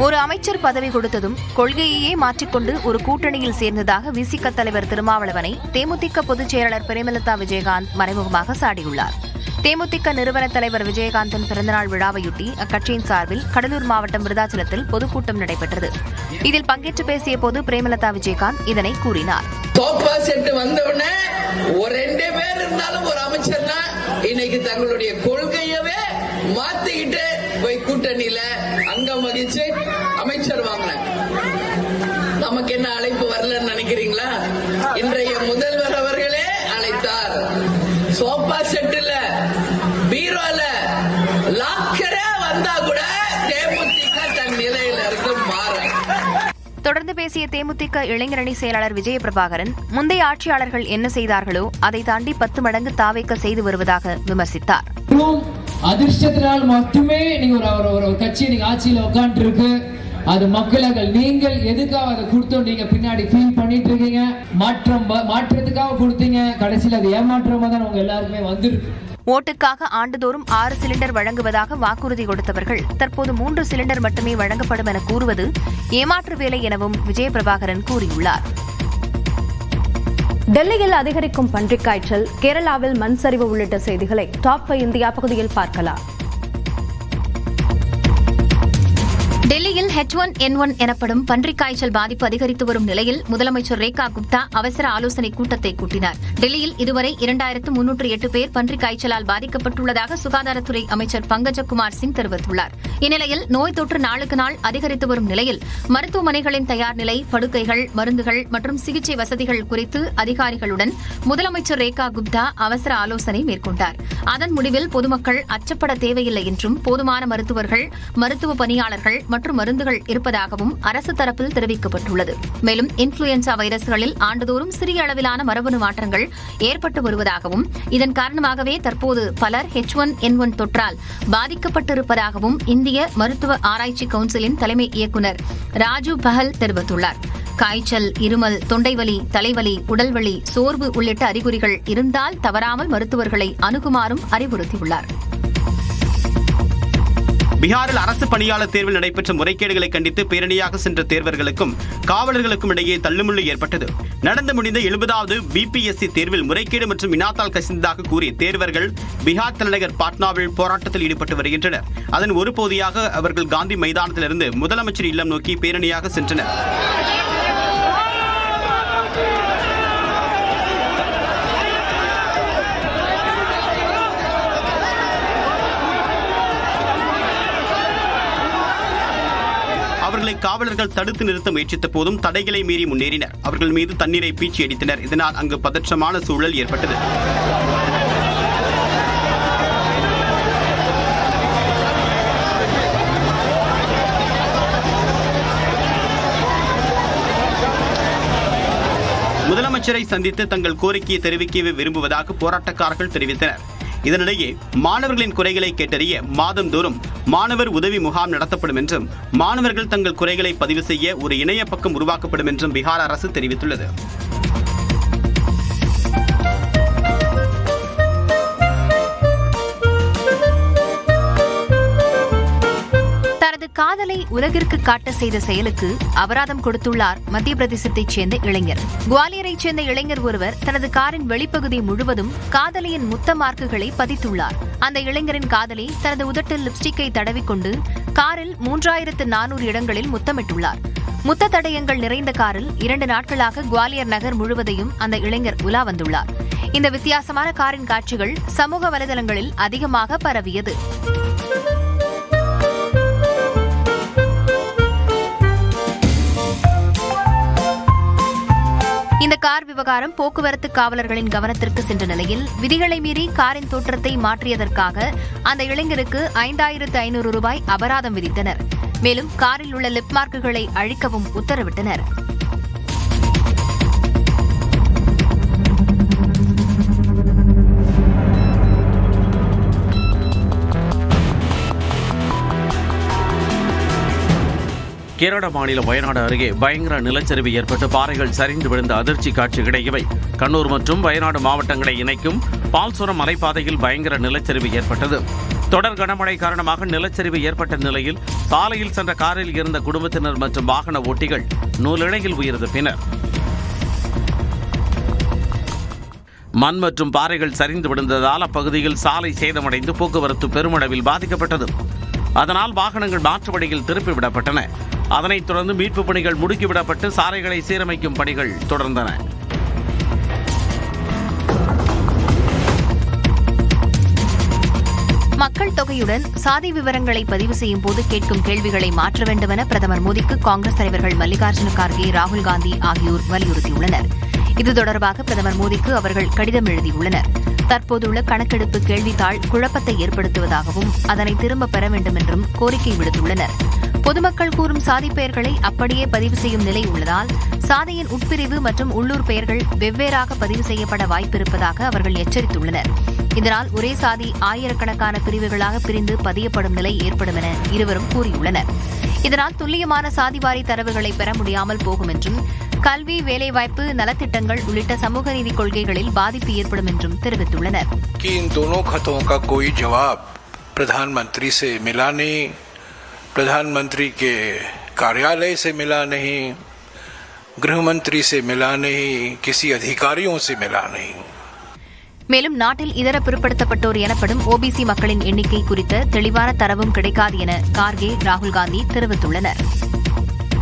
ஒரு அமைச்சர் பதவி கொடுத்ததும் கொள்கையையே மாற்றிக்கொண்டு ஒரு கூட்டணியில் சேர்ந்ததாக விசிக தலைவர் திருமாவளவனை தேமுதிக பொதுச் செயலாளர் பிரேமலதா விஜயகாந்த் மறைமுகமாக சாடியுள்ளார். தேமுதிக நிறுவன தலைவர் விஜயகாந்தின் பிறந்தநாள் விழாவையொட்டி அக்கட்சியின் சார்பில் கடலூர் மாவட்டம் விருதாச்சலத்தில் பொதுக்கூட்டம் நடைபெற்றது. இதில் பங்கேற்று பேசிய போது பிரேமலதா விஜயகாந்த் இதனை கூறினார். ஒரு அமைச்சர்னா இன்னைக்கு தங்களுடைய கொள்கையவே மாத்திக்கிட்டு போய் கூட்டணியில அங்கம் வகிச்சு அமைச்சர் வாங்க. நமக்கு என்ன அழைப்பு வரலன்னு நினைக்கிறீங்களா? இன்றைய முதல்வர் அவர்களே அழைத்தார். சோபா செட்டுல பீரோல லாக்கரே வந்தா கூட தேமுதிக தன் நிலையில இருக்கு மாற. தொடர்ந்து பேசிய தேமுதிக இளைஞரணி செயலாளர் விஜய பிரபாகரன் முந்தைய ஆட்சியாளர்கள் என்ன செய்தார்களோ அதை தாண்டி 10 மடங்கு தாவேக்க செய்து வருவதாக விமர்சித்தார். அதிர்ஷ்டத்தினால் மட்டுமே நீங்க ஒரு கட்சி நீங்க ஆட்சியில உட்கார்ந்து இருக்கு. அது மக்களாக நீங்கள் எதுக்காக அதை கொடுத்தோம் நீங்க பின்னாடி ஃபீல் பண்ணிட்டு இருக்கீங்க. மாற்றத்துக்காக கொடுத்தீங்க, கடைசியில் அது ஏமாற்றமா தான் உங்க எல்லாருக்குமே வந்துருக்கு. ஓட்டுக்காக ஆண்டுதோறும் 6 சிலிண்டர் வழங்குவதாக வாக்குறுதி கொடுத்தவர்கள் தற்போது 3 சிலிண்டர் மட்டுமே வழங்கப்படும் என கூறுவது ஏமாற்று வேலை எனவும் விஜய பிரபாகரன் கூறியுள்ளார். டெல்லியில் அதிகரிக்கும் பன்றிக் காய்ச்சல், கேரளாவில் மண் சரிவு உள்ளிட்ட செய்திகளை டாப் 5 இந்தியா பகுதியில் பார்க்கலாம். டெல்லியில் H1N1 எனப்படும் பன்றிக் காய்ச்சல் பாதிப்பு அதிகரித்து வரும் நிலையில் முதலமைச்சர் ரேகா குப்தா அவசர ஆலோசனை கூட்டத்தை கூட்டினார். டெல்லியில் இதுவரை 2308 பேர் பன்றிக் காய்ச்சலால் பாதிக்கப்பட்டுள்ளதாக சுகாதாரத்துறை அமைச்சர் பங்கஜகுமார் சிங் தெரிவித்துள்ளார். இந்நிலையில் நோய் தொற்று நாளுக்கு நாள் அதிகரித்து வரும் நிலையில் மருத்துவமனைகளின் தயார் நிலை, படுக்கைகள், மருந்துகள் மற்றும் சிகிச்சை வசதிகள் குறித்து அதிகாரிகளுடன் முதலமைச்சர் ரேகா குப்தா அவசர ஆலோசனை மேற்கொண்டார். அதன் முடிவில் பொதுமக்கள் அச்சப்பட தேவையில்லை என்றும் போதுமான மருத்துவர்கள், மருத்துவ பணியாளர்கள் மற்றும் மருந்துகள் இருப்பதாகவும் அரசு தரப்பில் தெரிவிக்கப்பட்டுள்ளது. மேலும் இன்ஃபுளுயன்சா வைரஸ்களில் ஆண்டுதோறும் சிறிய அளவிலான மரபணு மாற்றங்கள் ஏற்பட்டு வருவதாகவும் இதன் காரணமாகவே தற்போது பலர் H1N1 தொற்றால் பாதிக்கப்பட்டிருப்பதாகவும் இந்திய மருத்துவ ஆராய்ச்சி கவுன்சிலின் தலைமை இயக்குநர் ராஜு பஹல் தெரிவித்துள்ளார். காய்ச்சல், இருமல், தொண்டைவலி, தலைவலி, உடல்வலி, சோர்வு உள்ளிட்ட அறிகுறிகள் இருந்தால் தவறாமல் மருத்துவர்களை அணுகுமாறும் அறிவுறுத்தியுள்ளார். பீகாரில் அரசு பணியாளர் தேர்வில் நடைபெற்ற முறைகேடுகளை கண்டித்து பேரணியாக சென்ற தேர்வர்களுக்கும் காவலர்களுக்கும் இடையே தள்ளுமுள்ளு ஏற்பட்டது. நடந்து முடிந்த 70வது BPSC தேர்வில் முறைகேடு மற்றும் வினாத்தாள் கசிந்ததாக கூறி தேர்வர்கள் பீகார் தலைநகர் பாட்னாவில் போராட்டத்தில் ஈடுபட்டு வருகின்றனர். அதன் ஒரு பகுதியாக அவர்கள் காந்தி மைதானத்திலிருந்து முதலமைச்சர் இல்லம் நோக்கி பேரணியாக சென்றனர். அவர்களை காவலர்கள் தடுத்து நிறுத்த முயற்சித்த போதும் தடைகளை மீறி முன்னேறினர். அவர்கள் மீது தண்ணீரை பீச்சி அடித்தனர். இதனால் அங்கு பதற்றமான சூழல் ஏற்பட்டது. முதலமைச்சரை சந்தித்து தங்கள் கோரிக்கையை தெரிவிக்க விரும்புவதாக போராட்டக்காரர்கள் தெரிவித்தனர். இதனிடையே மாணவர்களின் குறைகளை கேட்டறிய மாதந்தோறும் மாணவர் உதவி முகாம் நடத்தப்படும் என்றும் மாணவர்கள் தங்கள் குறைகளை பதிவு செய்ய ஒரு இணைய பக்கம் உருவாக்கப்படும் என்றும் பீகார் அரசு தெரிவித்துள்ளது. காதலை உலகிற்கு காட்ட செய்த செயலுக்கு அபராதம் கொடுத்துள்ளார் மத்திய பிரதேசத்தைச் சேர்ந்த இளைஞர். குவாலியரைச் சேர்ந்த இளைஞர் ஒருவர் தனது காரின் வெளிப்பகுதி முழுவதும் காதலியின் முத்த மார்க்குகளை பதித்துள்ளார். அந்த இளைஞரின் காதலி தனது உதட்டில் லிப்ஸ்டிக்கை தடவிக்கொண்டு காரில் 3400 இடங்களில் முத்தமிட்டுள்ளார். முத்த தடயங்கள் நிறைந்த காரில் 2 நாட்களாக குவாலியர் நகர் முழுவதையும் அந்த இளைஞர் உலா வந்துள்ளார். இந்த வித்தியாசமான காரின் காட்சிகள் சமூக வலைதளங்களில் அதிகமாக பரவியது. இந்த கார் விவகாரம் போக்குவரத்து காவலர்களின் கவனத்திற்கு சென்ற நிலையில் விதிகளை மீறி காரின் தோற்றத்தை மாற்றியதற்காக அந்த இளைஞருக்கு 5500 ரூபாய் அபராதம் விதித்தனர். மேலும் காரில் உள்ள லிப் மார்க்குகளை அழிக்கவும் உத்தரவிட்டனர். கேரள மாநிலம் வயநாடு அருகே பயங்கர நிலச்சரிவு ஏற்பட்டு பாறைகள் சரிந்து விழுந்த அதிர்ச்சி காட்சிகள் இவை. கண்ணூர் மற்றும் வயநாடு மாவட்டங்களை இணைக்கும் பால்சுரம் மலைப்பாதையில் பயங்கர நிலச்சரிவு ஏற்பட்டது. தொடர் கனமழை காரணமாக நிலச்சரிவு ஏற்பட்ட நிலையில் சாலையில் சென்ற காரில் இருந்த குடும்பத்தினர் மற்றும் வாகன ஓட்டிகள் நூலிழையில் உயிர் தப்பினர். மண் மற்றும் பாறைகள் சரிந்து விழுந்ததால் அப்பகுதியில் சாலை சேதமடைந்து போக்குவரத்து பெருமளவில் பாதிக்கப்பட்டது. அதனால் வாகனங்கள் மாற்று வழியில் திருப்பிவிடப்பட்டன. அதனைத் தொடர்ந்து மீட்புப் பணிகள் முடுக்கிவிடப்பட்டு சாலைகளை சீரமைக்கும் பணிகள் தொடர்ந்தன. மக்கள் தொகையுடன் சாதி விவரங்களை பதிவு செய்யும் போது கேட்கும் கேள்விகளை மாற்ற வேண்டும் என பிரதமர் மோடிக்கு காங்கிரஸ் தலைவர்கள் மல்லிகார்ஜுன கார்கே, ராகுல் காந்தி ஆகியோர் வலியுறுத்தியுள்ளனர். இது தொடர்பாக பிரதமர் மோடிக்கு அவர்கள் கடிதம் எழுதியுள்ளனர். தற்போதுள்ள கணக்கெடுப்பு கேள்வித்தாள் குழப்பத்தை ஏற்படுத்துவதாகவும் அதனை திரும்பப் பெற வேண்டும் என்றும் கோரிக்கை விடுத்துள்ளனர். பொதுமக்கள் கூறும் சாதி பெயர்களை அப்படியே பதிவு செய்யும் நிலை உள்ளதால் சாதியின் உட்பிரிவு மற்றும் உள்ளூர் பெயர்கள் வெவ்வேறாக பதிவு செய்யப்பட வாய்ப்பிருப்பதாக அவர்கள் எச்சரித்துள்ளனர். இதனால் ஒரே சாதி ஆயிரக்கணக்கான பிரிவுகளாக பிரிந்து பதியப்படும் நிலை ஏற்படும் என இருவரும் கூறியுள்ளனர். இதனால் துல்லியமான சாதிவாரி தரவுகளை பெற முடியாமல் போகும் என்றும் கல்வி, வேலைவாய்ப்பு, நலத்திட்டங்கள் உள்ளிட்ட சமூக நீதி கொள்கைகளில் பாதிப்பு ஏற்படும் என்றும் தெரிவித்துள்ளனர். प्रधानमंत्री से मिला नहीं, प्रधानमंत्री के कार्यालय से मिला नहीं, गृह मंत्री से मिला नहीं, किसी अधिकारियों से मिला नहीं. மேலும் நாட்டில் இதர பிற்படுத்தப்பட்டோர் எனப்படும் ஓபிசி மக்களின் எண்ணிக்கை குறித்த தெளிவான தரவும் கிடைக்காது என கார்கே, ராகுல் காந்தி தெரிவித்துள்ளனர்.